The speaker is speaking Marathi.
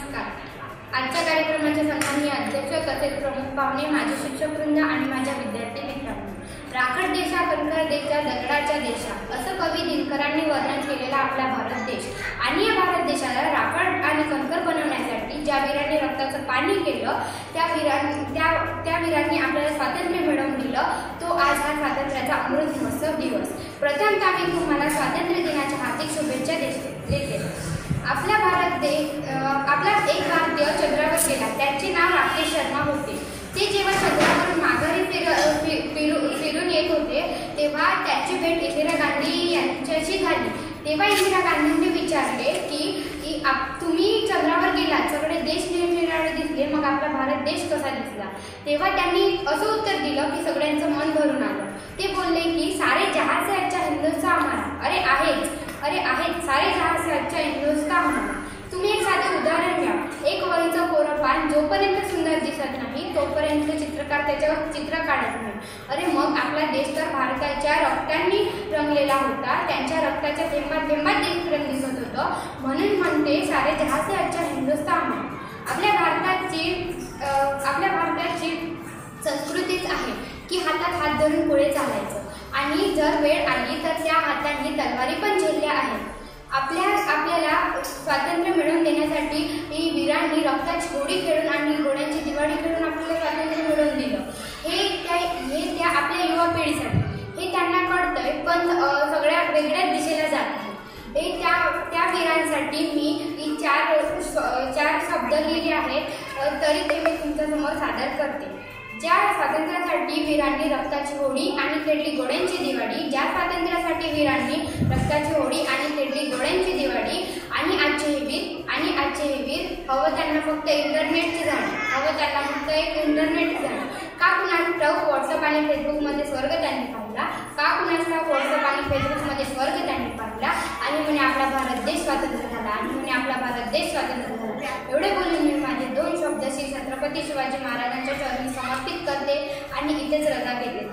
नमस्कार. आजच्या कार्यक्रमाचे सन्माननीय अध्यक्ष तसेच प्रमुख पाहुणे, माझे शिक्षकवृंद आणि माझ्या विद्यार्थी मित्रांनो. राखड देशा कणखर देशा दगडाच्या देशा असं कवी दिनकरांनी वर्णन केलेला आपला भारत देश आणि या भारत देशाला राखड आणि कणखर बनवण्यासाठी ज्या वीरांनी रक्ताचं पाणी केलं त्या वीरांनी आपल्याला स्वातंत्र्य मिळवून दिलं. तो आज हा स्वातंत्र्याचा अमृत महोत्सव दिवस. प्रथमतः मी तुम्हाला स्वातंत्र्य दिनाच्या हार्दिक शुभेच्छा देते. आपला एक भारतीय चंद्रावर गेला. त्याचे नाव राकेश शर्मा होते. ते जेव्हा चंद्रावरून माघारी फिरून येत होते तेव्हा त्याची भेट इंदिरा गांधी यांच्याशी झाली. तेव्हा इंदिरा गांधींनी विचारले की तुम्ही चंद्रावर गेलात, सगळे देश निरनिराळे दिसले, मग आपला भारत देश कसा दिसला? तेव्हा त्यांनी असं उत्तर दिलं की सगळ्यांचं मन भरून आलं. ते बोलले की सारे जहां से अच्छा हिंदुस्तान हमारा. अरे आहेत सारे जहां से अच्छा हिंदुस्तान हमारा. तुम्ही एक साधे उदाहरण घ्या. एक वळीचं कोरं पान जोपर्यंत सुंदर दिसत नाही तोपर्यंत चित्रकार त्याच्यावर चित्र काढत नाही. अरे मग आपला देश तर भारताच्या रक्तांनी रंगलेला होता. त्यांच्या रक्ताच्या थेंबात देश दिसत होतं. म्हणून म्हणते सारे जहां से अच्छा हिंदुस्तान हमारा. आपल्या भारताची संस्कृतीच आहे की हातात हात धरून पुढे चालायचं आणि जर वेळ आली तर त्या हातांनी तलवारी पण झेलल्या आहेत. आपल्याला स्वातंत्र्य मिळवून देण्यासाठी वीरांनी रक्ताची होळी खेळून आणि घोड्यांची दिवाळी खेळून आपल्याला स्वातंत्र्य मिळवून दिलं. हे त्या आपल्या युवा पिढीसाठी हे त्यांना कळतंय, पण सगळ्या वेगळ्याच दिशेला जात आहे. त्या वीरांसाठी मी चार शब्द लिहिले आहेत, तरी ते मी तुमच्यासमोर सादर करते. ज्या स्वातंत्र्यासाठी वीरांनी रक्ताची होळी आणि खेळली घोड्यांची दिवाळी, ज्या स्वातंत्र्यासाठी वीरांनी रक्ताची होळी आणि खेळली घोड्यांची दिवाळी, आणि आजचे हे वीर हवं त्यांना फक्त इंटरनेटची जाणीव, हवं त्यांना फक्त एक इंटरनेट जाणीव. का कुणास ठाऊक व्हॉट्सअप आणि फेसबुकमध्ये स्वर्ग त्यांनी पाहिला, का कुणास ठाऊक व्हॉट्सअप आणि फेसबुकमध्ये स्वर्ग त्यांनी पाहिला, आणि म्हणे आपला भारत देश स्वातंत्र्य झाला, आणि म्हणे आपला भारत देश स्वातंत्र्य झाला. एवढे बोलून मी माझे 2 शब्द श्री छत्रपती शिवाजी महाराजांच्या चरणी समर्पित करते आणि इथेच रजा घेते.